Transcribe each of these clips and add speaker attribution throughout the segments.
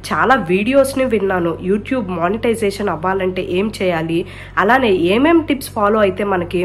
Speaker 1: చాలా వీడియోస్ని విన్నాను. యూట్యూబ్ మానిటైజేషన్ అవ్వాలంటే ఏం చేయాలి, అలానే ఏమేం టిప్స్ ఫాలో అయితే మనకి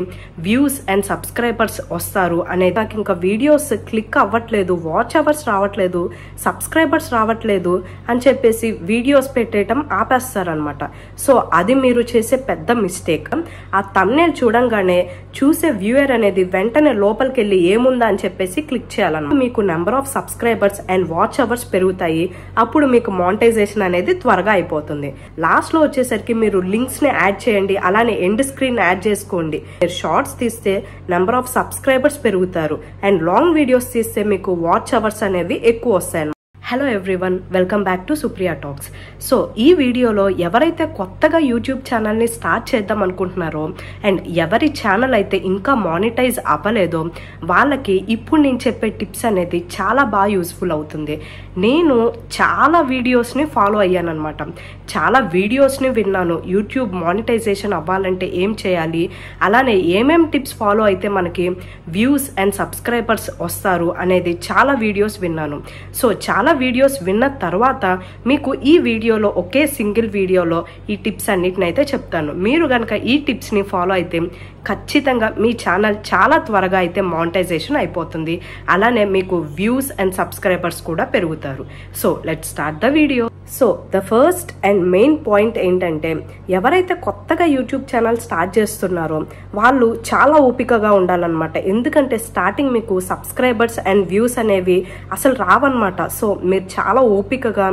Speaker 1: వ్యూస్ అండ్ సబ్స్క్రైబర్స్ వస్తారు అనేది. నాకు ఇంకా వీడియోస్ క్లిక్ అవ్వట్లేదు, వాచ్ అవర్స్ రావట్లేదు, సబ్స్క్రైబర్స్ రావట్లేదు అని చెప్పేసి వీడియోస్ పెట్టేయటం ఆపేస్తారనమాట. సో అది మీరు చేసే పెద్ద మిస్టేక్. ఆ థంబ్నెయిల్ చూడంగానే చూసే వ్యూయర్ అనేది వెంటనే లోపలికి వెళ్ళి ఏముందా అని చెప్పేసి క్లిక్ చేయాలన్నమాట. మీకు number of subscribers and watch hours పెరుగుతాయి. అప్పుడు మీకు మానిటైజేషన్ అనేది త్వరగా అయిపోతుంది. లాస్ట్ లో వచ్చేసరికి మీరు లింక్స్ ని యాడ్ చేయండి, అలానే ఎండ్ స్క్రీన్ యాడ్ చేసుకోండి. మీరు షార్ట్స్ తీస్తే నెంబర్ ఆఫ్ సబ్స్క్రైబర్స్ పెరుగుతారు అండ్ లాంగ్ వీడియోస్ తీస్తే మీకు వాచ్ అవర్స్ అనేవి ఎక్కువ వస్తాయి. Hello everyone, welcome back to Supriya talks. So ఈ వీడియోలో ఎవరైతే కొత్తగా యూట్యూబ్ ఛానల్ని స్టార్ట్ చేద్దాం అనుకుంటున్నారో అండ్ ఎవరి ఛానల్ అయితే ఇంకా మానిటైజ్ అవ్వలేదో వాళ్ళకి ఇప్పుడు నేను చెప్పే టిప్స్ అనేది చాలా బాగా యూస్ఫుల్ అవుతుంది. నేను చాలా వీడియోస్ని ఫాలో అయ్యాను అనమాట. చాలా వీడియోస్ని విన్నాను. యూట్యూబ్ మానిటైజేషన్ అవ్వాలంటే ఏం చేయాలి, అలానే ఏమేం టిప్స్ ఫాలో అయితే మనకి వ్యూస్ అండ్ సబ్స్క్రైబర్స్ వస్తారు అనేది చాలా వీడియోస్ విన్నాను. సో చాలా వీడియోస్ విన్న తర్వాత మీకు ఈ వీడియోలో ఒకే సింగిల్ వీడియోలో ఈ టిప్స్ అన్నిటినైతే చెప్తాను. మీరు కనుక ఈ టిప్స్ని ఫాలో అయితే ఖచ్చితంగా మీ ఛానల్ చాలా త్వరగా అయితే మానిటైజేషన్ అయిపోతుంది. అలానే మీకు వ్యూస్ అండ్ సబ్స్క్రైబర్స్ కూడా పెరుగుతారు. So let's start the video. So the first and main point ఏంటంటే, ఎవరైతే కొత్తగా యూట్యూబ్ ఛానల్ స్టార్ట్ చేస్తున్నారో వాళ్ళు చాలా ఓపికగా ఉండాలన్నమాట. ఎందుకంటే స్టార్టింగ్ మీకు సబ్స్క్రైబర్స్ అండ్ వ్యూస్ అనేవి అసలు రావన్నమాట. సో మీరు చాలా ఓపికగా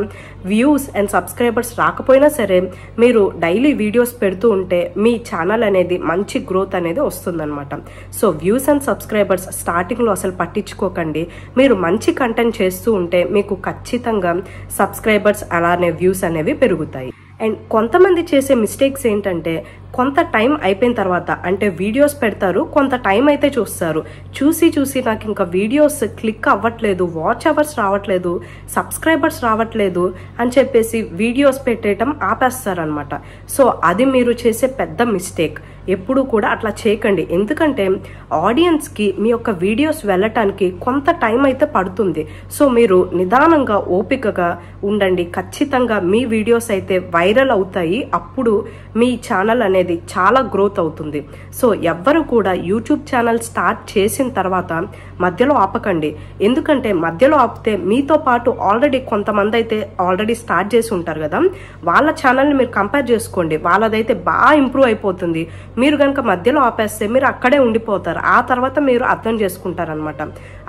Speaker 1: వ్యూస్ అండ్ సబ్స్క్రైబర్స్ రాకపోయినా సరే మీరు డైలీ వీడియోస్ పెడుతూ ఉంటే మీ ఛానల్ అనేది మంచి గ్రోత్ అనేది వస్తుందన్నమాట. సో వ్యూస్ అండ్ సబ్స్క్రైబర్స్ స్టార్టింగ్లో అసలు పట్టించుకోకండి. మీరు మంచి కంటెంట్ చేస్తూ ఉంటే మీకు ఖచ్చితంగా సబ్స్క్రైబర్స్ అలానే వ్యూస్ అనేవి పెరుగుతాయి. అండ్ కొంతమంది చేసే మిస్టేక్స్ ఏంటంటే, కొంత టైం అయిపోయిన తర్వాత అంటే వీడియోస్ పెడతారు, కొంత టైం అయితే చూస్తారు, చూసి నాకు ఇంకా వీడియోస్ క్లిక్ అవ్వట్లేదు, వాచ్ అవర్స్ రావట్లేదు, సబ్స్క్రైబర్స్ రావట్లేదు అని చెప్పేసి వీడియోస్ పెట్టేయటం ఆపేస్తారనమాట. సో అది మీరు చేసే పెద్ద మిస్టేక్. ఎప్పుడు కూడా అట్లా చేయకండి. ఎందుకంటే ఆడియన్స్కి మీ యొక్క వీడియోస్ వెళ్ళటానికి కొంత టైం అయితే పడుతుంది. సో మీరు నిదానంగా ఓపికగా ఉండండి. ఖచ్చితంగా మీ వీడియోస్ అయితే వైరల్ అవుతాయి. అప్పుడు మీ ఛానల్ అనేది చాలా గ్రోత్ అవుతుంది. సో ఎవ్వరు కూడా యూట్యూబ్ ఛానల్ స్టార్ట్ చేసిన తర్వాత మధ్యలో ఆపకండి. ఎందుకంటే మధ్యలో ఆపితే మీతో పాటు ఆల్రెడీ కొంతమంది అయితే ఆల్రెడీ స్టార్ట్ చేసి ఉంటారు కదా, వాళ్ళ ఛానల్ని మీరు కంపేర్ చేసుకోండి. వాళ్ళదైతే బాగా ఇంప్రూవ్ అయిపోతుంది. మీరు కనుక మధ్యలో ఆపేస్తే మీరు అక్కడే ఉండిపోతారు. ఆ తర్వాత మీరు అర్థం చేసుకుంటారనమాట,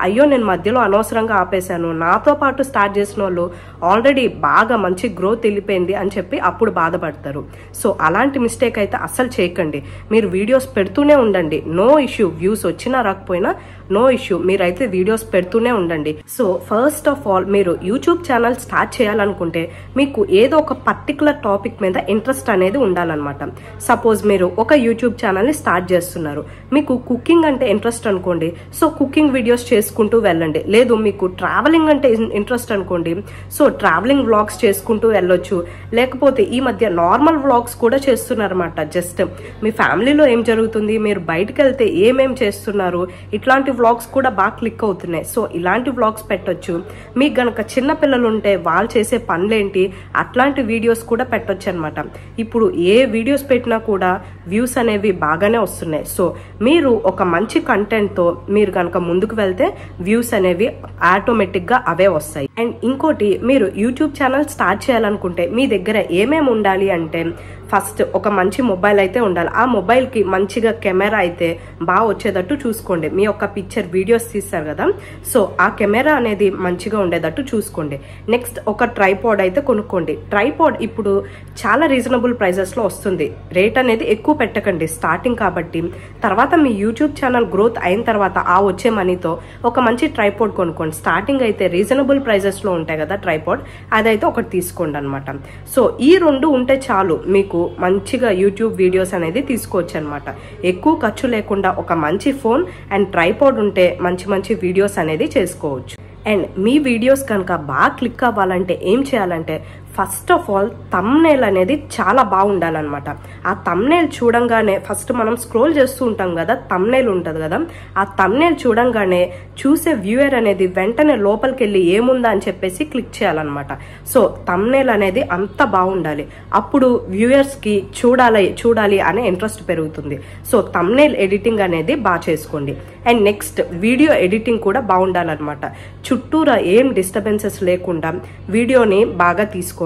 Speaker 1: అయ్యో నేను మధ్యలో అనవసరంగా ఆపేశాను, నాతో పాటు స్టార్ట్ చేసిన వాళ్ళు ఆల్రెడీ బాగా మంచి గ్రోత్ వెళ్ళిపోయింది అని చెప్పి అప్పుడు బాధపడతారు. సో అలాంటి మిస్టేక్ అయితే అస్సలు చేయకండి. మీరు వీడియోస్ పెడుతూనే ఉండండి, నో ఇష్యూ. వ్యూస్ వచ్చినా రాకపోయినా నో ఇష్యూ, మీరైతే వీడియోస్ పెడుతూనే ఉండండి. సో ఫస్ట్ ఆఫ్ ఆల్ మీరు యూట్యూబ్ ఛానల్ స్టార్ట్ చేయాలనుకుంటే మీకు ఏదో ఒక పర్టికులర్ టాపిక్ మీద ఇంట్రెస్ట్ అనేది ఉండాలన్నమాట. సపోజ్ మీరు ఒక యూట్యూబ్ ఛానల్ని స్టార్ట్ చేస్తున్నారు, మీకు కుకింగ్ అంటే ఇంట్రెస్ట్ అనుకోండి, సో కుకింగ్ వీడియోస్ చేసుకుంటూ వెళ్ళండి. లేదు మీకు ట్రావెలింగ్ అంటే ఇంట్రెస్ట్ అనుకోండి, సో ట్రావెలింగ్ వ్లాగ్స్ చేసుకుంటూ వెళ్ళొచ్చు. లేకపోతే ఈ మధ్య నార్మల్ వ్లాగ్స్ కూడా చేస్తున్నారన్నమాట. జస్ట్ మీ ఫ్యామిలీలో ఏం జరుగుతుంది, మీరు బయటకు వెళ్తే ఏమేం చేస్తున్నారు, ఇట్లాంటి వ్లాగ్స్ కూడా బాగా క్లిక్ అవుతున్నాయి. సో ఇలాంటి వ్లాగ్స్ పెట్టొచ్చు. మీకు గనక చిన్న పిల్లలు ఉంటే వాళ్ళు చేసే పనులేంటి అట్లాంటి వీడియోస్ కూడా పెట్టొచ్చు అనమాట. ఇప్పుడు ఏ వీడియోస్ పెట్టినా కూడా వ్యూస్ అనేవి బాగానే వస్తున్నాయి. సో మీరు ఒక మంచి కంటెంట్తో మీరు కనుక ముందుకు వెళ్తే వ్యూస్ అనేవి ఆటోమేటిక్గా అవే వస్తాయి. అండ్ ఇంకోటి, మీరు యూట్యూబ్ ఛానల్ స్టార్ట్ చేయాలనుకుంటే మీ దగ్గర ఏమేమి ఉండాలి అంటే, ఫస్ట్ ఒక మంచి మొబైల్ అయితే ఉండాలి. ఆ మొబైల్కి మంచిగా కెమెరా అయితే బాగా వచ్చేటట్టు చూసుకోండి. మీ యొక్క పిక్చర్ వీడియోస్ తీస్తారు కదా, సో ఆ కెమెరా అనేది మంచిగా ఉండేటట్టు చూసుకోండి. నెక్స్ట్ ఒక ట్రైపాడ్ అయితే కొనుక్కోండి. ట్రైపాడ్ ఇప్పుడు చాలా రీజనబుల్ ప్రైజెస్లో వస్తుంది. రేట్ అనేది ఎక్కువ పెట్టకండి స్టార్టింగ్ కాబట్టి. తర్వాత మీ యూట్యూబ్ ఛానల్ గ్రోత్ అయిన తర్వాత ఆ వచ్చే మనీతో ఒక మంచి ట్రైపాడ్ కొనుక్కోండి. స్టార్టింగ్ అయితే రీజనబుల్ ప్రైజెస్లో ఉంటాయి కదా ట్రైపాడ్, అదైతే ఒకటి తీసుకోండి అనమాట. సో ఈ రెండు ఉంటే చాలు, మీకు మంచిగా యూట్యూబ్ వీడియోస్ అనేది తీసుకోవచ్చు అనమాట. ఎక్కువ ఖర్చు లేకుండా ఒక మంచి ఫోన్ అండ్ ట్రైపాడ్ ఉంటే మంచి వీడియోస్ అనేది చేసుకోవచ్చు. అండ్ మీ వీడియోస్ కనుక బాగా క్లిక్ అవ్వాలంటే ఏం చేయాలంటే ఫస్ట్ ఆఫ్ ఆల్ థంబ్నెయిల్ అనేది చాలా బాగుండాలన్నమాట. ఆ థంబ్నెయిల్ చూడంగానే ఫస్ట్ మనం స్క్రోల్ చేస్తూ ఉంటాం కదా, థంబ్నెయిల్ ఉంటుంది కదా, ఆ థంబ్నెయిల్ చూడంగానే చూసే వ్యూయర్ అనేది వెంటనే లోపలికి వెళ్ళి ఏముందా అని చెప్పేసి క్లిక్ చేయాలన్నమాట. సో థంబ్నెయిల్ అనేది అంత బాగుండాలి. అప్పుడు వ్యూయర్స్కి చూడాలి అనే ఇంట్రెస్ట్ పెరుగుతుంది. సో థంబ్నెయిల్ ఎడిటింగ్ అనేది బాగా చేసుకోండి. అండ్ నెక్స్ట్ వీడియో ఎడిటింగ్ కూడా బాగుండాలన్నమాట. చుట్టూరా ఏం డిస్టర్బెన్సెస్ లేకుండా వీడియోని బాగా తీసుకోండి.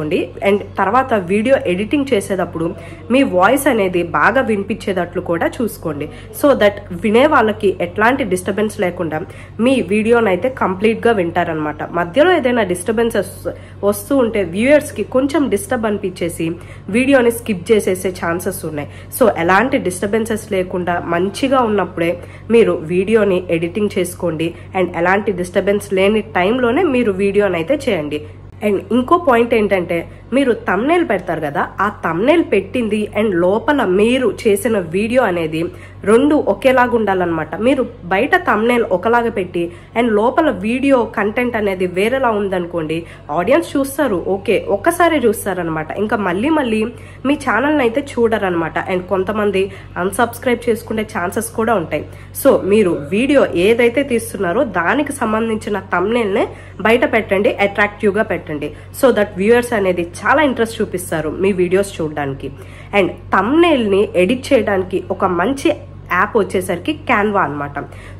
Speaker 1: అండ్ తర్వాత వీడియో ఎడిటింగ్ చేసేటప్పుడు మీ వాయిస్ అనేది బాగా వినిపించేటట్లు కూడా చూసుకోండి. సో దట్ వినే వాళ్ళకి ఎట్లాంటి డిస్టర్బెన్స్ లేకుండా మీ వీడియోని అయితే కంప్లీట్గా వింటారనమాట. మధ్యలో ఏదైనా డిస్టర్బెన్సెస్ వస్తూ ఉంటే వ్యూయర్స్కి కొంచెం డిస్టర్బ్ అనిపించేసి వీడియోని స్కిప్ చేసేసే ఛాన్సెస్ ఉన్నాయి. సో ఎలాంటి డిస్టర్బెన్సెస్ లేకుండా మంచిగా ఉన్నప్పుడే మీరు వీడియోని ఎడిటింగ్ చేసుకోండి. అండ్ ఎలాంటి డిస్టర్బెన్స్ లేని టైంలోనే మీరు వీడియోని అయితే చేయండి. అండ్ ఇంకో పాయింట్ ఏంటంటే మీరు థంబ్నెయిల్ పెడతారు కదా, ఆ థంబ్నెయిల్ పెట్టింది అండ్ లోపల మీరు చేసిన వీడియో అనేది రెండు ఒకేలాగా ఉండాలన్నమాట. మీరు బయట థంబ్నెయిల్ ఒకలాగా పెట్టి అండ్ లోపల వీడియో కంటెంట్ అనేది వేరేలా ఉందనుకోండి, ఆడియన్స్ చూస్తారు, ఓకే ఒక్కసారి చూస్తారనమాట, ఇంకా మళ్ళీ మీ ఛానల్ని అయితే చూడరనమాట. అండ్ కొంతమంది అన్సబ్స్క్రైబ్ చేసుకునే ఛాన్సెస్ కూడా ఉంటాయి. సో మీరు వీడియో ఏదైతే తీస్తున్నారో దానికి సంబంధించిన థంబ్నెయిల్నే బయట పెట్టండి, అట్రాక్టివ్గా పెట్టండి. సో దట్ వ్యూయర్స్ అనేది చాలా ఇంట్రెస్ట్ చూపిస్తారు మీ వీడియోస్ చూడడానికి. అండ్ థంబ్నెయిల్ని ఎడిట్ చేయడానికి ఒక మంచి యాప్ వచ్చేసరికి క్యాన్వా అనమాట.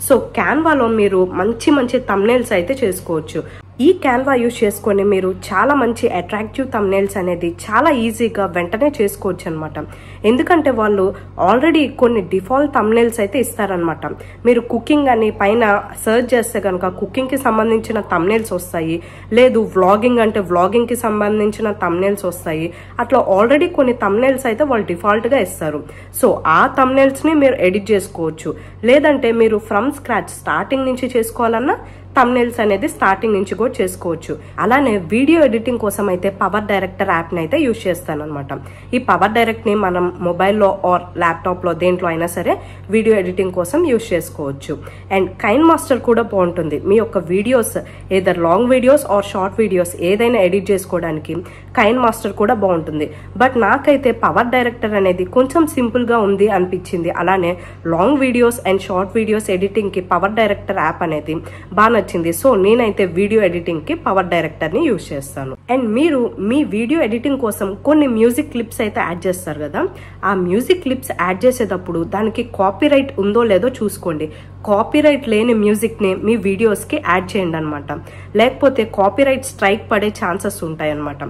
Speaker 1: సో క్యాన్వాలో మీరు మంచి థంబ్నెయిల్స్ అయితే చేసుకోవచ్చు. ఈ క్యాన్వా యూజ్ చేసుకొని మీరు చాలా మంచి అట్రాక్టివ్ థంబ్నెయిల్స్ అనేది చాలా ఈజీగా వెంటనే చేసుకోవచ్చు అనమాట. ఎందుకంటే వాళ్ళు ఆల్రెడీ కొన్ని డిఫాల్ట్ థంబ్నెయిల్స్ అయితే ఇస్తారనమాట. మీరు కుకింగ్ అని పైన సర్చ్ చేస్తే కనుక కుకింగ్కి సంబంధించిన థంబ్నెయిల్స్ వస్తాయి, లేదు వ్లాగింగ్ అంటే వ్లాగింగ్కి సంబంధించిన థంబ్నెయిల్స్ వస్తాయి. అట్లా ఆల్రెడీ కొన్ని థంబ్నెయిల్స్ అయితే వాళ్ళు డిఫాల్ట్గా ఇస్తారు. సో ఆ థంబ్నెయిల్స్ని మీరు ఎడిట్ చేసుకోవచ్చు. లేదంటే మీరు ఫ్రమ్ స్క్రాచ్ స్టార్టింగ్ నుంచి చేసుకోవాలన్నా థంబ్నెయిల్స్ అనేది స్టార్టింగ్ నుంచి కూడా చేసుకోవచ్చు. అలానే వీడియో ఎడిటింగ్ కోసం అయితే పవర్ డైరెక్టర్ యాప్ని అయితే యూజ్ చేస్తాను అనమాట. ఈ పవర్ డైరెక్ట్ని మనం మొబైల్లో ఆర్ ల్యాప్టాప్లో దేంట్లో అయినా సరే వీడియో ఎడిటింగ్ కోసం యూజ్ చేసుకోవచ్చు. అండ్ కైన్ మాస్టర్ కూడా బాగుంటుంది. మీ యొక్క videos either long videos or short videos ఏదైనా ఎడిట్ చేసుకోవడానికి కైన్ మాస్టర్ కూడా బాగుంటుంది. బట్ నాకైతే పవర్ డైరెక్టర్ అనేది కొంచెం సింపుల్గా ఉంది అనిపించింది. అలానే long videos and short videos ఎడిటింగ్కి పవర్ డైరెక్టర్ యాప్ అనేది బాగా నచ్చింది. సో నేనైతే వీడియో ఎడిటింగ్ కి పవర్ డైరెక్టర్ ని యూజ్ చేస్తాను. అండ్ మీరు మీ వీడియో ఎడిటింగ్ కోసం కొన్ని మ్యూజిక్ క్లిప్స్ అయితే యాడ్ చేస్తారు కదా, ఆ మ్యూజిక్ క్లిప్స్ యాడ్ చేసేటప్పుడు దానికి కాపీరైట్ ఉందో లేదో చూసుకోండి. కాపీరైట్ లేని మ్యూజిక్ ని మీ వీడియోస్ కి యాడ్ చేయండి అనమాట. లేకపోతే కాపీరైట్ స్ట్రైక్ పడే ఛాన్సెస్ ఉంటాయి అనమాట.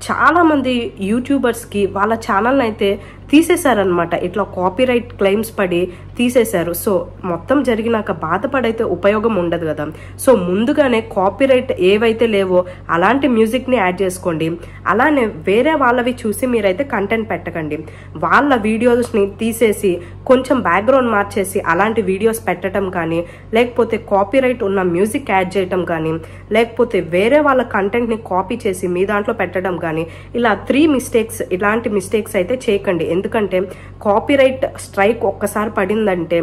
Speaker 1: చాలా మంది యూట్యూబర్స్ కి వాళ్ళ ఛానల్ అయితే తీసేశారనమాట. ఇట్లా కాపీరైట్ క్లెయిమ్స్ పడి తీసేశారు. సో మొత్తం జరిగినాక బాధపడైతే ఉపయోగం ఉండదు కదా. సో ముందుగానే కాపీరైట్ ఏవైతే లేవో అలాంటి మ్యూజిక్ ని యాడ్ చేసుకోండి. అలానే వేరే వాళ్ళవి చూసి మీరైతే కంటెంట్ పెట్టకండి. వాళ్ళ వీడియోస్ ని తీసేసి కొంచెం బ్యాక్గ్రౌండ్ మార్చేసి అలాంటి వీడియోస్ పెట్టడం కానీ, లేకపోతే కాపీరైట్ ఉన్న మ్యూజిక్ యాడ్ చేయటం కానీ, లేకపోతే వేరే వాళ్ళ కంటెంట్ ని కాపీ చేసి మీ దాంట్లో పెట్టడం కానీ, ఇలా 3 మిస్టేక్స్ ఇలాంటి మిస్టేక్స్ అయితే చేయకండి. ఎందుకంటే కాపీరైట్ స్ట్రైక్ ఒక్కసారి పడిందంటే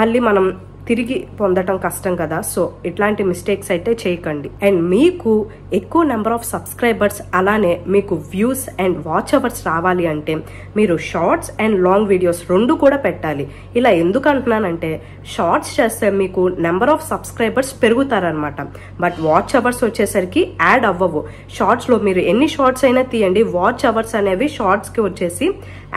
Speaker 1: మళ్ళీ మనం తిరిగి పొందటం కష్టం కదా. సో ఇట్లాంటి మిస్టేక్స్ అయితే చేయకండి. అండ్ మీకు ఎక్కువ నెంబర్ ఆఫ్ సబ్స్క్రైబర్స్ అలానే మీకు వ్యూస్ అండ్ వాచ్ అవర్స్ రావాలి అంటే మీరు షార్ట్స్ అండ్ లాంగ్ వీడియోస్ రెండు కూడా పెట్టాలి. ఇలా ఎందుకు అంటున్నానంటే షార్ట్స్ చేస్తే మీకు నెంబర్ ఆఫ్ సబ్స్క్రైబర్స్ పెరుగుతారనమాట. బట్ వాచ్ అవర్స్ వచ్చేసరికి యాడ్ అవ్వవు. షార్ట్స్లో మీరు ఎన్ని షార్ట్స్ అయినా తీయండి, వాచ్ అవర్స్ అనేవి షార్ట్స్కి వచ్చేసి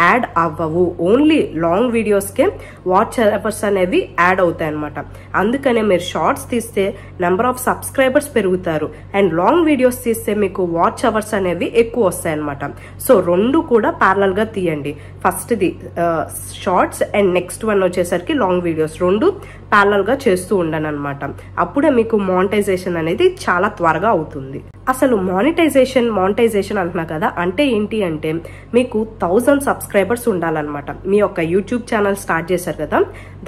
Speaker 1: యాడ్ అవ్వవు. ఓన్లీ లాంగ్ వీడియోస్కే వాచ్ అవర్స్ అనేవి యాడ్ అవుతాయి అనమాట. అందుకనే మీరు షార్ట్స్ తీస్తే నెంబర్ ఆఫ్ సబ్స్క్రైబర్స్ పెరుగుతారు అండ్ లాంగ్ వీడియోస్ తీస్తే మీకు వాచ్ అవర్స్ అనేవి ఎక్కువ వస్తాయి అనమాట. సో రెండు కూడా ప్యారలల్ గా తీయండి. First the shorts and next one వచ్చేసరికి లాంగ్ వీడియోస్ రెండు ప్యారలల్ గా చేస్తూ ఉండను అనమాట. అప్పుడే మీకు మానిటైజేషన్ అనేది చాలా త్వరగా అవుతుంది. అసలు మానిటైజేషన్ అంటున్నా కదా, అంటే ఏంటి అంటే మీకు 1000 సబ్స్క్రైబర్స్ ఉండాలన్నమాట. మీ యొక్క యూట్యూబ్ ఛానల్ స్టార్ట్ చేశారు కదా,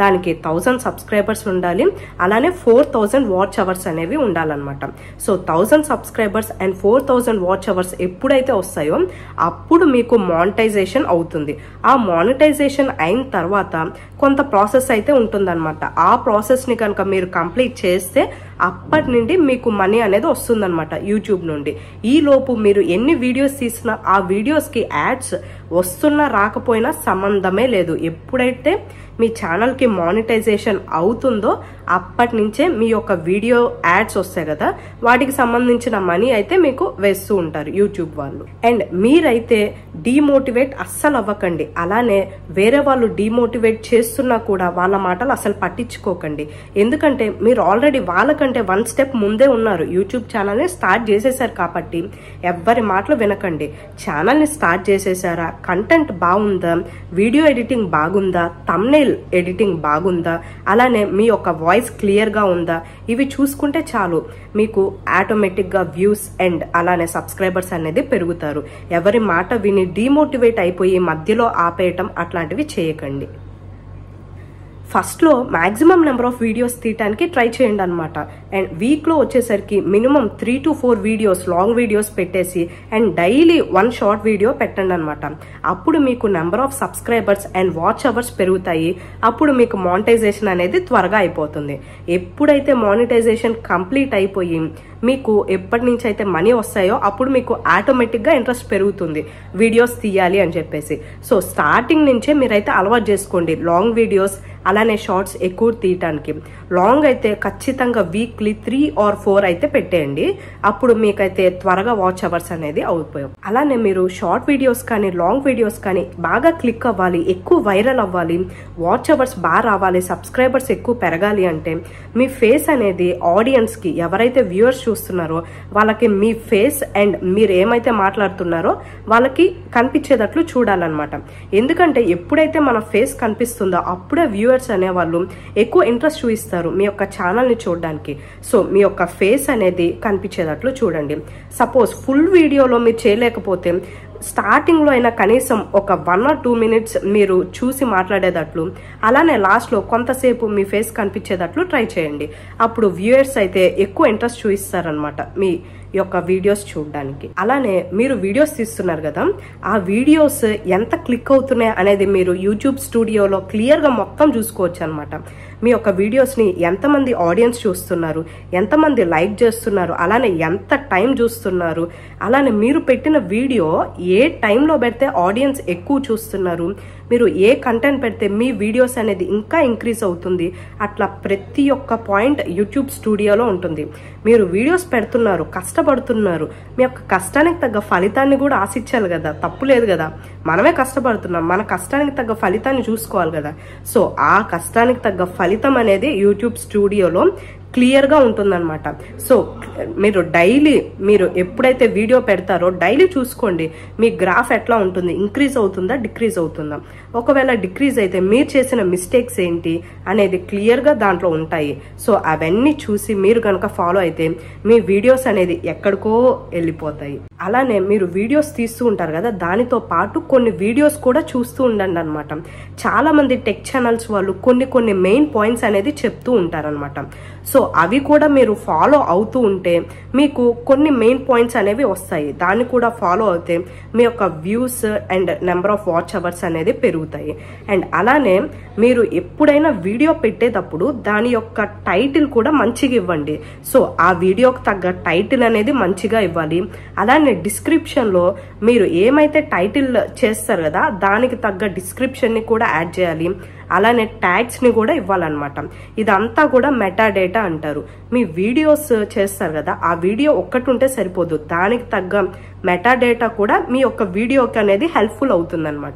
Speaker 1: దానికి 1000 సబ్స్క్రైబర్స్ ఉండాలి. అలానే 4000 వాచ్ అవర్స్ అనేవి ఉండాలన్నమాట. So 1000 subscribers and 4000 watch hours ఎప్పుడైతే వస్తాయో అప్పుడు మీకు మానిటైజేషన్ అవుతుంది. ఆ మానిటైజేషన్ అయిన తర్వాత కొంత ప్రాసెస్ అయితే ఉంటుందన్నమాట. ఆ ప్రాసెస్ ని కనుక మీరు కంప్లీట్ చేస్తే అప్పటి నుండి మీకు మనీ అనేది వస్తుందన్నమాట యూట్యూబ్ నుండి. ఈ లోపు మీరు ఎన్ని వీడియోస్ తీసినా ఆ వీడియోస్కి యాడ్స్ వస్తున్నా రాకపోయినా సంబంధమే లేదు. ఎప్పుడైతే మీ ఛానల్కి మానిటైజేషన్ అవుతుందో అప్పటి నుంచే మీ యొక్క వీడియో యాడ్స్ వస్తాయి కదా, వాటికి సంబంధించిన మనీ అయితే మీకు వేస్తూ ఉంటారు యూట్యూబ్ వాళ్ళు. అండ్ మీరైతే డీమోటివేట్ అస్సలు అవ్వకండి. అలానే వేరే వాళ్ళు డీమోటివేట్ చేస్తున్నా కూడా వాళ్ళ మాటలు అసలు పట్టించుకోకండి. ఎందుకంటే మీరు ఆల్రెడీ వాళ్ళకంటే 1 స్టెప్ ముందే ఉన్నారు. యూట్యూబ్ ఛానల్ని స్టార్ట్ చేసేసారు కాబట్టి ఎవ్వరి మాటలు వినకండి. ఛానల్ని స్టార్ట్ చేసేసారా, కంటెంట్ బాగుందా, వీడియో ఎడిటింగ్ బాగుందా, థంబ్నెయిల్ ఎడిటింగ్ బాగుందా, అలానే మీ యొక్క వాయిస్ క్లియర్గా ఉందా, ఇవి చూసుకుంటే చాలు మీకు ఆటోమేటిక్గా వ్యూస్ అండ్ అలానే సబ్స్క్రైబర్స్ అనేది పెరుగుతారు. ఎవరి మాట విని డీమోటివేట్ అయిపోయి మధ్యలో ఆపేయటం అట్లాంటివి చేయకండి. ఫస్ట్లో మ్యాక్సిమం నెంబర్ ఆఫ్ వీడియోస్ తీయటానికి ట్రై చేయండి అనమాట. అండ్ వీక్లో వచ్చేసరికి minimum 3 to 4 videos, long videos పెట్టేసి అండ్ డైలీ 1 షార్ట్ వీడియో పెట్టండి అనమాట. అప్పుడు మీకు number of subscribers and watch hours పెరుగుతాయి. అప్పుడు మీకు మానిటైజేషన్ అనేది త్వరగా అయిపోతుంది. ఎప్పుడైతే మానిటైజేషన్ కంప్లీట్ అయిపోయి మీకు ఎప్పటి నుంచి అయితే మనీ వస్తాయో అప్పుడు మీకు ఆటోమేటిక్గా ఇంట్రెస్ట్ పెరుగుతుంది వీడియోస్ తీయాలి అని చెప్పేసి. సో స్టార్టింగ్ నుంచే మీరైతే అలవాటు చేసుకోండి లాంగ్ వీడియోస్ అలానే షార్ట్స్ ఎక్కువ తీయటానికి. లాంగ్ అయితే ఖచ్చితంగా వీక్లీ 3 or 4 అయితే పెట్టేయండి. అప్పుడు మీకైతే త్వరగా వాచ్ అవర్స్ అనేది అవుతాయి. అలానే మీరు షార్ట్ వీడియోస్ కానీ లాంగ్ వీడియోస్ కానీ బాగా క్లిక్ అవ్వాలి, ఎక్కువ వైరల్ అవ్వాలి, వాచ్ అవర్స్ బాగా రావాలి, సబ్స్క్రైబర్స్ ఎక్కువ పెరగాలి అంటే మీ ఫేస్ అనేది ఆడియన్స్కి, ఎవరైతే వ్యూవర్స్ చూస్తున్నారో వాళ్ళకి మీ ఫేస్ అండ్ మీరు ఏమైతే మాట్లాడుతున్నారో వాళ్ళకి కనిపించేటట్లు చూడాలన్నమాట. ఎందుకంటే ఎప్పుడైతే మన ఫేస్ కనిపిస్తుందో అప్పుడే వ్యూవర్స్ అనేవాళ్ళు ఎక్కువ ఇంట్రెస్ట్ చూపిస్తారు మీ యొక్క ఛానల్ని చూడడానికి. సో మీ యొక్క ఫేస్ అనేది కనిపించేటట్లు చూడండి. సపోజ్ ఫుల్ వీడియోలో మీరు చేయలేకపోతే స్టార్టింగ్లో అయినా కనీసం ఒక 1 or 2 minutes మీరు చూసి మాట్లాడేటట్లు, అలానే లాస్ట్లో కొంతసేపు మీ ఫేస్ కనిపించేటట్లు ట్రై చేయండి. అప్పుడు వ్యూయర్స్ అయితే ఎక్కువ ఇంట్రెస్ట్ చూపిస్తారనమాట మీ యొక్క వీడియోస్ చూడడానికి. అలానే మీరు వీడియోస్ తీస్తున్నారు కదా, ఆ వీడియోస్ ఎంత క్లిక్ అవుతున్నాయి అనేది మీరు యూట్యూబ్ స్టూడియోలో క్లియర్గా మొత్తం చూసుకోవచ్చు అనమాట. మీ యొక్క వీడియోస్ని ఎంతమంది ఆడియన్స్ చూస్తున్నారు, ఎంతమంది లైక్ చేస్తున్నారు, అలానే ఎంత టైం చూస్తున్నారు, అలానే మీరు పెట్టిన వీడియో ఏ టైంలో పెడితే ఆడియన్స్ ఎక్కువ చూస్తున్నారు, మీరు ఏ కంటెంట్ పెడితే మీ వీడియోస్ అనేది ఇంకా ఇంక్రీజ్ అవుతుంది, అట్లా ప్రతి ఒక్క పాయింట్ యూట్యూబ్ స్టూడియోలో ఉంటుంది. మీరు వీడియోస్ పెడుతున్నారు, కష్టపడుతున్నారు, మీ యొక్క కష్టానికి తగ్గ ఫలితాన్ని కూడా ఆశించాలి కదా, తప్పు లేదు కదా. మనమే కష్టపడుతున్నాం, మన కష్టానికి తగ్గ ఫలితాన్ని చూసుకోవాలి కదా. సో ఆ కష్టానికి తగ్గ ఫలితం అనేది యూట్యూబ్ స్టూడియోలో క్లియర్గా ఉంటుందన్నమాట. సో మీరు డైలీ మీరు ఎప్పుడైతే వీడియో పెడతారో డైలీ చూసుకోండి మీ గ్రాఫ్ ఎట్లా ఉంటుంది, ఇంక్రీజ్ అవుతుందా డిక్రీజ్ అవుతుందా. ఒకవేళ డిక్రీజ్ అయితే మీరు చేసిన మిస్టేక్స్ ఏంటి అనేది క్లియర్గా దాంట్లో ఉంటాయి. సో అవన్నీ చూసి మీరు కనుక ఫాలో అయితే మీ వీడియోస్ అనేది ఎక్కడికో వెళ్ళిపోతాయి. అలానే మీరు వీడియోస్ తీస్తూ ఉంటారు కదా, దానితో పాటు కొన్ని వీడియోస్ కూడా చూస్తూ ఉండండి అనమాట. చాలా మంది టెక్ ఛానల్స్ వాళ్ళు కొన్ని మెయిన్ పాయింట్స్ అనేది చెప్తూ ఉంటారనమాట. సో అవి కూడా మీరు ఫాలో అవుతూ ఉంటే మీకు కొన్ని మెయిన్ పాయింట్స్ అనేవి వస్తాయి. దాన్ని కూడా ఫాలో అవుతే మీ యొక్క views and number of watch hours అనేది పెరుగుతాయి. అండ్ అలానే మీరు ఎప్పుడైనా వీడియో పెట్టేటప్పుడు దాని యొక్క టైటిల్ కూడా మంచిగా ఇవ్వండి. సో ఆ వీడియోకి తగ్గ టైటిల్ అనేది మంచిగా ఇవ్వాలి. అలానే డిస్క్రిప్షన్లో మీరు ఏమైతే టైటిల్ చేస్తారు కదా దానికి తగ్గ డిస్క్రిప్షన్ని కూడా యాడ్ చేయాలి. అలానే ట్యాగ్స్ని కూడా ఇవ్వాలన్నమాట. ఇదంతా కూడా మెటా డేటా అంటారు. మీ వీడియోస్ చేస్తారు కదా, ఆ వీడియో ఒక్కటి ఉంటే సరిపోదు, దానికి తగ్గ మెటా డేటా కూడా మీ యొక్క వీడియోకి అనేది హెల్ప్ఫుల్ అవుతుందన్నమాట.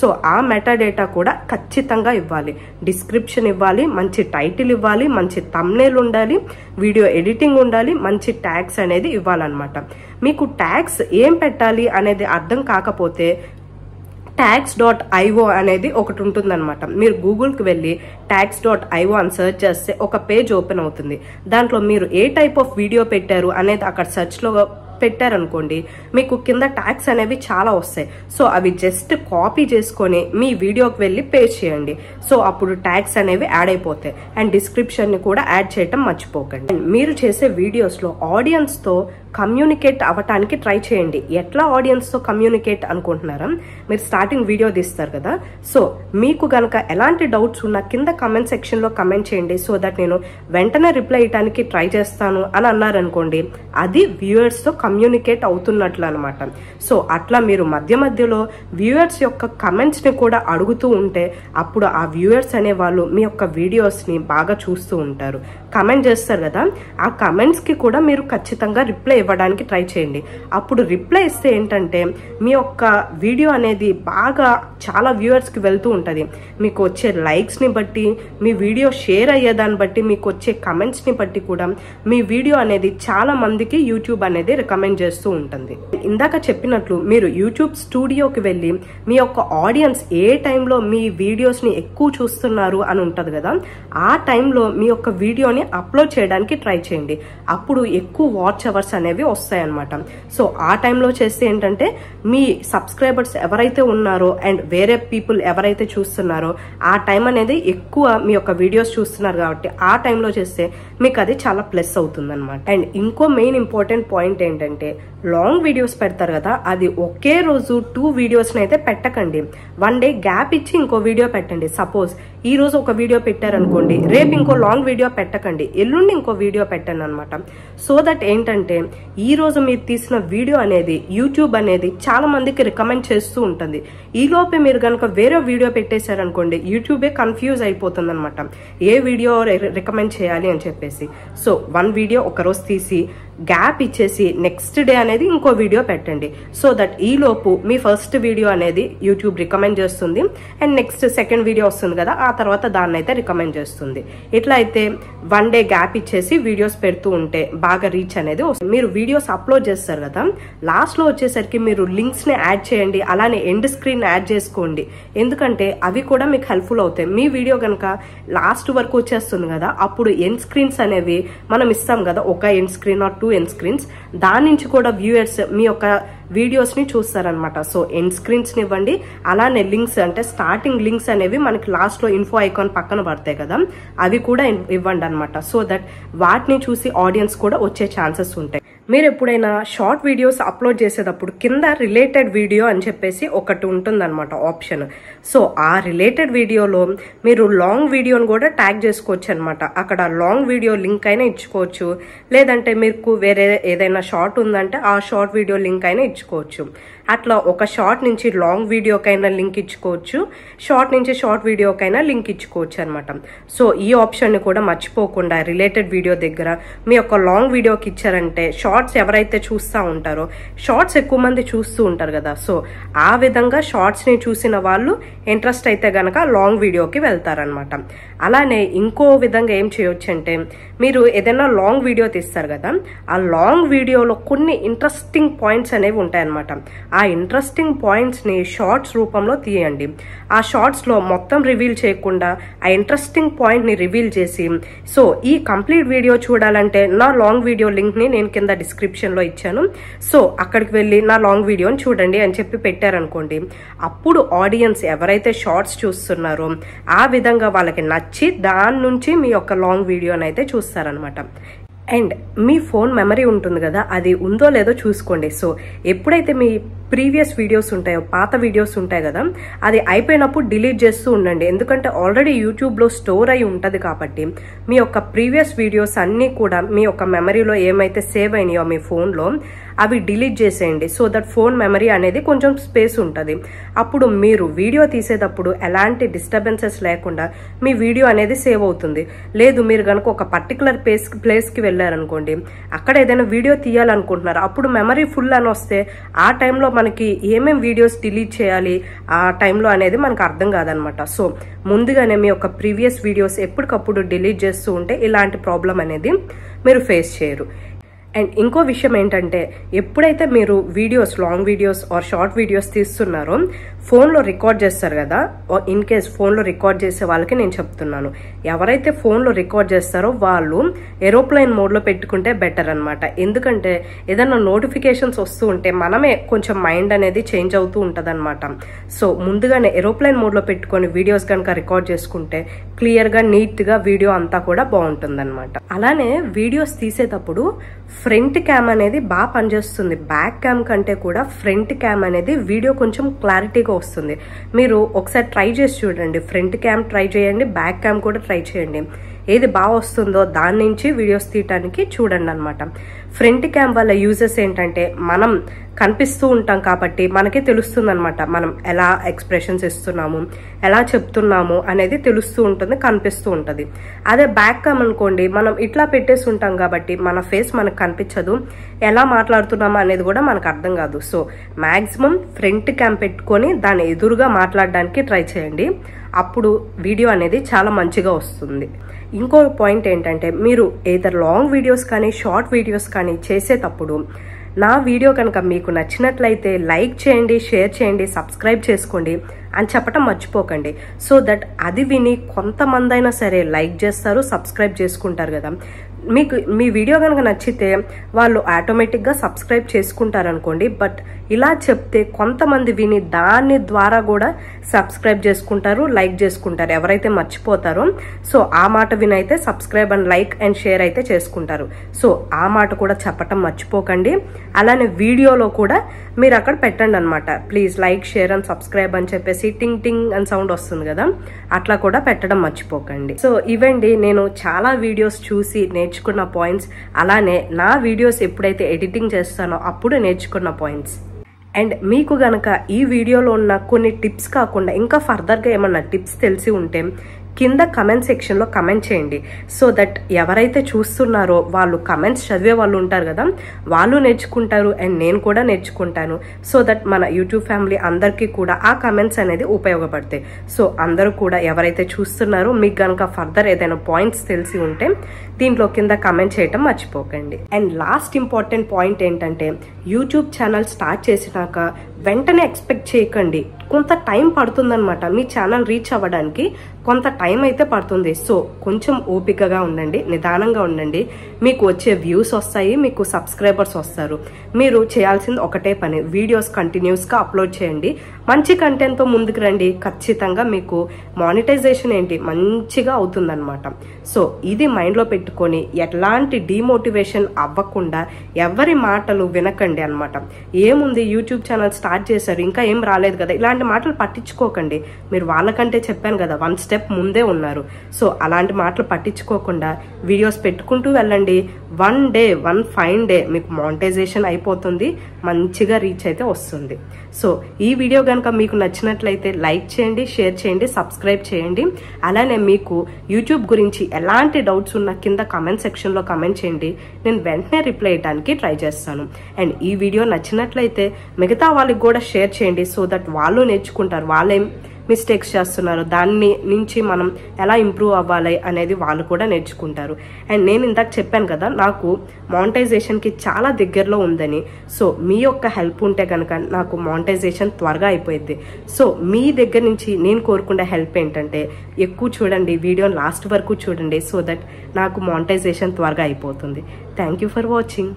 Speaker 1: సో ఆ మెటా డేటా కూడా ఖచ్చితంగా ఇవ్వాలి. డిస్క్రిప్షన్ ఇవ్వాలి, మంచి టైటిల్ ఇవ్వాలి, మంచి థంబ్నెయిల్ ఉండాలి, వీడియో ఎడిటింగ్ ఉండాలి, మంచి ట్యాగ్స్ అనేది ఇవ్వాలన్నమాట. మీకు ట్యాగ్స్ ఏం పెట్టాలి అనేది అర్థం కాకపోతే tags.io అనేది ఒకటి ఉంటుందన్నమాట. మీరు గూగుల్కి వెళ్ళి tags.io అని సెర్చ్ చేస్తే ఒక పేజ్ ఓపెన్ అవుతుంది. దాంట్లో మీరు ఏ టైప్ ఆఫ్ వీడియో పెట్టారు అనేది అక్కడ సెర్చ్లో పెట్టారనుకోండి, మీకు కింద ట్యాగ్స్ అనేవి చాలా వస్తాయి. సో అవి జస్ట్ కాపీ చేసుకొని మీ వీడియోకి వెళ్ళి పేస్ట్ చేయండి. సో అప్పుడు ట్యాగ్స్ అనేవి యాడ్ అయిపోతాయి. అండ్ డిస్క్రిప్షన్ని కూడా యాడ్ చేయటం మర్చిపోకండి. మీరు చేసే వీడియోస్లో ఆడియన్స్తో కమ్యూనికేట్ అవ్వటానికి ట్రై చేయండి. ఎట్లా ఆడియన్స్తో కమ్యూనికేట్ అనుకుంటున్నారా? మీరు స్టార్టింగ్ వీడియో తీస్తారు కదా, సో మీకు గనక ఎలాంటి డౌట్స్ ఉన్నా కింద కమెంట్ సెక్షన్లో కమెంట్ చేయండి. సో దట్ నేను వెంటనే రిప్లై ఇవ్వడానికి ట్రై చేస్తాను అని అన్నారనుకోండి, అది వ్యూవర్స్తో కమ్యూనికేట్ అవుతున్నట్లు అనమాట. సో అట్లా మీరు మధ్య మధ్యలో వ్యూవర్స్ యొక్క కమెంట్స్ని కూడా అడుగుతూ ఉంటే అప్పుడు ఆ వ్యూవర్స్ అనే వాళ్ళు మీ యొక్క వీడియోస్ని బాగా చూస్తూ ఉంటారు. కమెంట్ చేస్తారు కదా, ఆ కమెంట్స్కి కూడా మీరు ఖచ్చితంగా రిప్లై ఇవ్వడానికి ట్రై చేయండి. అప్పుడు రిప్లై ఇస్తే ఏంటంటే మీ యొక్క వీడియో అనేది బాగా చాలా వ్యూవర్స్కి వెళ్తూ ఉంటుంది. మీకు వచ్చే లైక్స్ని బట్టి, మీ వీడియో షేర్ అయ్యేదాన్ని బట్టి, మీకు వచ్చే కమెంట్స్ని బట్టి కూడా మీ వీడియో అనేది చాలా మందికి యూట్యూబ్ అనేది రికమెండ్ చేస్తూ ఉంటుంది. ఇందాక చెప్పినట్లు మీరు యూట్యూబ్ స్టూడియోకి వెళ్ళి మీ యొక్క ఆడియన్స్ ఏ టైంలో మీ వీడియోస్ని ఎక్కువ చూస్తున్నారు అని ఉంటుంది కదా, ఆ టైంలో మీ యొక్క వీడియోని అప్లోడ్ చేయడానికి ట్రై చేయండి. అప్పుడు ఎక్కువ వాచ్ అవర్స్ అనేవి వస్తాయి అన్నమాట. సో ఆ టైంలో చేస్తే ఏంటంటే మీ సబ్స్క్రైబర్స్ ఎవరైతే ఉన్నారో అండ్ వేరే పీపుల్ ఎవరైతే చూస్తున్నారో ఆ టైం అనేది ఎక్కువ మీ యొక్క వీడియోస్ చూస్తున్నారు కాబట్టి ఆ టైంలో చేస్తే మీకు అది చాలా ప్లస్ అవుతుంది అనమాట. అండ్ ఇంకో మెయిన్ ఇంపార్టెంట్ పాయింట్ ఏంటంటే లాంగ్ వీడియోస్ పెడతారు కదా, అది ఒకే రోజు 2 వీడియోస్ని అయితే పెట్టకండి. 1 డే గ్యాప్ ఇచ్చి ఇంకో వీడియో పెట్టండి. సపోజ్ ఈ రోజు ఒక వీడియో పెట్టారనుకోండి, రేపు ఇంకో లాంగ్ వీడియో పెట్టకండి, ఎల్లుండి ఇంకో వీడియో పెట్టండి అనమాట. సో దట్ ఏంటంటే ఈ రోజు మీరు తీసిన వీడియో అనేది యూట్యూబ్ అనేది చాలా మందికి రికమెండ్ చేస్తూ ఉంటుంది. ఈ లోపే మీరు కనుక వేరే వీడియో పెట్టేశారనుకోండి, యూట్యూబే కన్ఫ్యూజ్ అయిపోతుంది అనమాట, ఏ వీడియో రికమెండ్ చేయాలి అని చెప్పేసి. సో 1 వీడియో ఒక రోజు తీసి గ్యాప్ ఇచ్చేసి నెక్స్ట్ డే అనేది ఇంకో వీడియో పెట్టండి. సో దట్ ఈ లోపు మీ ఫస్ట్ వీడియో అనేది యూట్యూబ్ రికమెండ్ చేస్తుంది అండ్ నెక్స్ట్ సెకండ్ వీడియో వస్తుంది కదా, ఆ తర్వాత దాన్ని అయితే రికమెండ్ చేస్తుంది. ఇట్లా అయితే 1 డే గ్యాప్ ఇచ్చేసి వీడియోస్ పెడుతూ ఉంటే బాగా రీచ్ అనేది వస్తుంది. మీరు వీడియోస్ అప్లోడ్ చేస్తారు కదా, లాస్ట్ లో వచ్చేసరికి మీరు లింక్స్ ని యాడ్ చేయండి, అలానే ఎండ్ స్క్రీన్ యాడ్ చేసుకోండి. ఎందుకంటే అవి కూడా మీకు హెల్ప్ఫుల్ అవుతాయి. మీ వీడియో కనుక లాస్ట్ వరకు వచ్చేస్తుంది కదా, అప్పుడు ఎండ్ స్క్రీన్స్ అనేవి మనం ఇస్తాం కదా, ఒక end screen or 2 end screens, దాని నుంచి కూడా వ్యూయర్స్ మీ యొక్క వీడియోస్ ని చూస్తారనమాట. సో ఎండ్ స్క్రీన్స్ ని ఇవ్వండి, అలానే లింక్స్ అంటే స్టార్టింగ్ లింక్స్ అనేవి మనకి లాస్ట్ లో ఇన్ఫో ఐకాన్ పక్కన పడతాయి కదా, అవి కూడా ఇవ్వండి అనమాట. సో దట్ వాటిని చూసి ఆడియన్స్ కూడా వచ్చే ఛాన్సెస్ ఉంటాయి. మీరు ఎప్పుడైనా షార్ట్ వీడియోస్ అప్లోడ్ చేసేటప్పుడు కింద రిలేటెడ్ వీడియో అని చెప్పేసి ఒకటి ఉంటుంది అనమాట ఆప్షన్. సో ఆ రిలేటెడ్ వీడియోలో మీరు లాంగ్ వీడియోని కూడా ట్యాగ్ చేసుకోవచ్చు అనమాట. అక్కడ లాంగ్ వీడియో లింక్ అయినా ఇచ్చుకోవచ్చు, లేదంటే మీకు వేరే ఏదైనా షార్ట్ ఉందంటే ఆ షార్ట్ వీడియో లింక్ అయినా ఇచ్చుకోవచ్చు. అట్లా ఒక షార్ట్ నుంచి లాంగ్ వీడియోకైనా లింక్ ఇచ్చుకోవచ్చు, షార్ట్ నుంచి షార్ట్ వీడియోకైనా లింక్ ఇచ్చుకోవచ్చు అనమాట. సో ఈ ఆప్షన్ని కూడా మర్చిపోకుండా రిలేటెడ్ వీడియో దగ్గర మీ యొక్క లాంగ్ వీడియోకి ఇచ్చారంటే షార్ట్స్ ఎవరైతే చూస్తూ ఉంటారో, షార్ట్స్ ఎక్కువ మంది చూస్తూ ఉంటారు కదా, సో ఆ విధంగా షార్ట్స్ని చూసిన వాళ్ళు ఇంట్రెస్ట్ అయితే గనక లాంగ్ వీడియోకి వెళ్తారనమాట. అలానే ఇంకో విధంగా ఏం చేయొచ్చు అంటే, మీరు ఏదైనా లాంగ్ వీడియో తీస్తారు కదా, ఆ లాంగ్ వీడియోలో కొన్ని ఇంట్రెస్టింగ్ పాయింట్స్ అనేవి ఉంటాయన్నమాట. ఆ ఇంట్రెస్టింగ్ పాయింట్స్ని షార్ట్స్ రూపంలో తీయండి. ఆ షార్ట్స్లో మొత్తం రివీల్ చేయకుండా ఆ ఇంట్రెస్టింగ్ పాయింట్ని రివీల్ చేసి, సో ఈ కంప్లీట్ వీడియో చూడాలంటే నా లాంగ్ వీడియో లింక్ని నేను కింద డిస్క్రిప్షన్లో ఇచ్చాను, సో అక్కడికి వెళ్ళి నా లాంగ్ వీడియోని చూడండి అని చెప్పి పెట్టారనుకోండి, అప్పుడు ఆడియన్స్ ఎవరైతే షార్ట్స్ చూస్తున్నారో ఆ విధంగా వాళ్ళకి నచ్చి దాని నుంచి మీ యొక్క లాంగ్ వీడియోని అయితే చూస్తారనమాట. అండ్ మీ ఫోన్ మెమరీ ఉంటుంది కదా, అది ఉందో లేదో చూసుకోండి. సో ఎప్పుడైతే మీ ప్రీవియస్ వీడియోస్ ఉంటాయో, పాత వీడియోస్ ఉంటాయి కదా, అది అయిపోయినప్పుడు డిలీట్ చేస్తూ ఉండండి. ఎందుకంటే ఆల్రెడీ యూట్యూబ్లో స్టోర్ అయి ఉంటుంది కాబట్టి మీ యొక్క ప్రీవియస్ వీడియోస్ అన్నీ కూడా మీ యొక్క మెమరీలో ఏమైతే సేవ్ అయినాయో మీ ఫోన్లో అవి డిలీట్ చేసేయండి. సో దట్ ఫోన్ మెమరీ అనేది కొంచెం స్పేస్ ఉంటుంది. అప్పుడు మీరు వీడియో తీసేటప్పుడు ఎలాంటి డిస్టర్బెన్సెస్ లేకుండా మీ వీడియో అనేది సేవ్ అవుతుంది. లేదు మీరు కనుక ఒక పర్టికులర్ ప్లేస్కి వెళ్ళారనుకోండి, అక్కడ ఏదైనా వీడియో తీయాలనుకుంటున్నారు, అప్పుడు మెమరీ ఫుల్ అని వస్తే ఆ టైంలో మనకి ఏమేం వీడియోస్ డిలీట్ చేయాలి ఆ టైంలో అనేది మనకు అర్థం కాదనమాట. సో ముందుగానే మీ యొక్క ప్రీవియస్ వీడియోస్ ఎప్పటికప్పుడు డిలీట్ చేస్తూ ఉంటే ఇలాంటి ప్రాబ్లం అనేది మీరు ఫేస్ చేయరు. అండ్ ఇంకో విషయం ఏంటంటే, ఎప్పుడైతే మీరు videos long videos or short videos తీస్తున్నారో ఫోన్లో రికార్డ్ చేస్తారు కదా, ఇన్ కేస్ ఫోన్లో రికార్డ్ చేసే వాళ్ళకి నేను చెప్తున్నాను, ఎవరైతే ఫోన్లో రికార్డ్ చేస్తారో వాళ్ళు ఏరోప్లేన్ మోడ్లో పెట్టుకుంటే బెటర్ అనమాట. ఎందుకంటే ఏదైనా నోటిఫికేషన్స్ వస్తూ ఉంటే మనమే కొంచెం మైండ్ అనేది చేంజ్ అవుతూ ఉంటుంది అనమాట. సో ముందుగానే ఏరోప్లేన్ మోడ్లో పెట్టుకొని వీడియోస్ కనుక రికార్డ్ చేసుకుంటే క్లియర్గా నీట్గా వీడియో అంతా కూడా బాగుంటుంది అనమాట. అలానే వీడియోస్ తీసేటప్పుడు ఫ్రంట్ క్యామ్ అనేది బాగా పనిచేస్తుంది. బ్యాక్ క్యామ్ కంటే కూడా ఫ్రంట్ క్యామ్ అనేది వీడియో కొంచెం క్లారిటీగా వస్తుంది. మీరు ఒకసారి ట్రై చేసి చూడండి. ఫ్రంట్ క్యామ్ ట్రై చేయండి, బ్యాక్ క్యామ్ కూడా ట్రై చేయండి. ఏది బాగా వస్తుందో దాని నుంచి వీడియోస్ తీయటానికి చూడండి అనమాట. ఫ్రంట్ క్యామ్ వల్ల యూజెస్ ఏంటంటే మనం కనిపిస్తూ ఉంటాం కాబట్టి మనకి తెలుస్తుంది అనమాట. మనం ఎలా ఎక్స్ప్రెషన్స్ ఇస్తున్నాము, ఎలా చెప్తున్నాము అనేది తెలుస్తూ ఉంటుంది, కనిపిస్తూ ఉంటుంది. అదే బ్యాక్ క్యామ్ అనుకోండి, మనం ఇట్లా పెట్టేసి ఉంటాం కాబట్టి మన ఫేస్ మనకు కనిపించదు, ఎలా మాట్లాడుతున్నాము అనేది కూడా మనకు అర్థం కాదు. సో మ్యాక్సిమం ఫ్రంట్ క్యామ్ పెట్టుకొని దాని ఎదురుగా మాట్లాడడానికి ట్రై చేయండి. అప్పుడు వీడియో అనేది చాలా మంచిగా వస్తుంది. ఇంకో పాయింట్ ఏంటంటే మీరు ఏదర్ లాంగ్ వీడియోస్ కానీ షార్ట్ వీడియోస్ కానీ చేసేటప్పుడు నా వీడియో కనుక మీకు నచ్చినట్లయితే లైక్ చేయండి, షేర్ చేయండి, సబ్స్క్రైబ్ చేసుకోండి అని చెప్పటం మర్చిపోకండి. సో దట్ అది విని కొంతమంది అయినా సరే లైక్ చేస్తారు, సబ్స్క్రైబ్ చేసుకుంటారు కదా. మీకు మీ వీడియో కనుక నచ్చితే వాళ్ళు ఆటోమేటిక్గా సబ్స్క్రైబ్ చేసుకుంటారు అనుకోండి. బట్ ఇలా చెప్తే కొంతమంది విని దాని ద్వారా కూడా సబ్స్క్రైబ్ చేసుకుంటారు, లైక్ చేసుకుంటారు ఎవరైతే మర్చిపోతారో. సో ఆ మాట విని అయితే subscribe and like and share అయితే చేసుకుంటారు. సో ఆ మాట కూడా చెప్పటం మర్చిపోకండి. అలానే వీడియోలో కూడా మీరు అక్కడ పెట్టండి అనమాట, please like share and subscribe అని చెప్పేసి టింగ్ టింగ్ అని సౌండ్ వస్తుంది కదా, అట్లా కూడా పెట్టడం మర్చిపోకండి. సో ఇవండి నేను చాలా వీడియోస్ చూసి నేర్చుకున్న పాయింట్స్. అలానే నా వీడియోస్ ఎప్పుడైతే ఎడిటింగ్ చేస్తానో అప్పుడు నేర్చుకున్న పాయింట్స్. అండ్ మీకు గనక ఈ వీడియోలో ఉన్న కొన్ని టిప్స్ కాకుండా ఇంకా ఫర్దర్గా ఏమన్నా టిప్స్ తెలిసి ఉంటే కింద కమెంట్ సెక్షన్లో కమెంట్ చేయండి. సో దట్ ఎవరైతే చూస్తున్నారో వాళ్ళు కమెంట్స్ చదివే వాళ్ళు ఉంటారు కదా, వాళ్ళు నేర్చుకుంటారు అండ్ నేను కూడా నేర్చుకుంటాను. సో దట్ మన యూట్యూబ్ ఫ్యామిలీ అందరికీ కూడా ఆ కమెంట్స్ అనేది ఉపయోగపడతాయి. సో అందరూ కూడా ఎవరైతే చూస్తున్నారో మీకు కనుక ఫర్దర్ ఏదైనా పాయింట్స్ తెలిసి ఉంటే దీంట్లో కింద కమెంట్ చేయటం మర్చిపోకండి. అండ్ లాస్ట్ ఇంపార్టెంట్ పాయింట్ ఏంటంటే యూట్యూబ్ ఛానల్ స్టార్ట్ చేసినాక వెంటనే ఎక్స్పెక్ట్ చేయకండి, కొంత టైం పడుతుందన్నమాట. మీ ఛానల్ రీచ్ అవ్వడానికి కొంత టైం అయితే పడుతుంది. సో కొంచెం ఓపికగా ఉండండి, నిదానంగా ఉండండి. మీకు వచ్చే వ్యూస్ వస్తాయి, మీకు సబ్స్క్రైబర్స్ వస్తారు. మీరు చేయాల్సింది ఒకటే పని, వీడియోస్ కంటిన్యూస్గా అప్లోడ్ చేయండి, మంచి కంటెంట్తో ముందుకు రండి. ఖచ్చితంగా మీకు మానిటైజేషన్ ఏంటి మంచిగా అవుతుందన్నమాట. సో ఇది మైండ్లో పెట్టుకొని ఎట్లాంటి డిమోటివేషన్ అవ్వకుండా ఎవరి మాటలు వినకండి అనమాట. ఏముంది యూట్యూబ్ ఛానల్ స్టార్ట్ చేశారు ఇంకా ఏం రాలేదు కదా, ఇలాంటి మాటలు పట్టించుకోకండి. మీరు వాళ్ళకంటే చెప్పాను కదా 1 స్టెప్ ముందే ఉన్నారు. సో అలాంటి మాటలు పట్టించుకోకుండా వీడియోస్ పెట్టుకుంటూ వెళ్ళండి. 1 ఫైన్ డే మీకు మానిటైజేషన్ అయిపోతుంది, మంచిగా రీచ్ అయితే వస్తుంది. సో ఈ వీడియో కనుక మీకు నచ్చినట్లయితే లైక్ చేయండి, షేర్ చేయండి, సబ్స్క్రైబ్ చేయండి. అలానే మీకు యూట్యూబ్ గురించి ఎలాంటి డౌట్స్ ఉన్నా కింద కమెంట్ సెక్షన్లో కమెంట్ చేయండి, నేను వెంటనే రిప్లై చేయడానికి ట్రై చేస్తాను. అండ్ ఈ వీడియో నచ్చినట్లయితే మిగతా వాళ్ళకి కూడా షేర్ చేయండి. సో దట్ వాళ్ళు నేర్చుకుంటారు, వాళ్ళేం మిస్టేక్స్ చేస్తున్నారు, దాన్ని నుంచి మనం ఎలా ఇంప్రూవ్ అవ్వాలి అనేది వాళ్ళు కూడా నేర్చుకుంటారు. అండ్ నేను ఇందాక చెప్పాను కదా నాకు మానిటైజేషన్కి చాలా దగ్గరలో ఉందని. సో మీ యొక్క హెల్ప్ ఉంటే కనుక నాకు మానిటైజేషన్ త్వరగా అయిపోయింది. సో మీ దగ్గర నుంచి నేను కోరుకునే హెల్ప్ ఏంటంటే ఎక్కువ చూడండి, వీడియోని లాస్ట్ వరకు చూడండి. సో దట్ నాకు మానిటైజేషన్ త్వరగా అయిపోతుంది. Thank you for watching.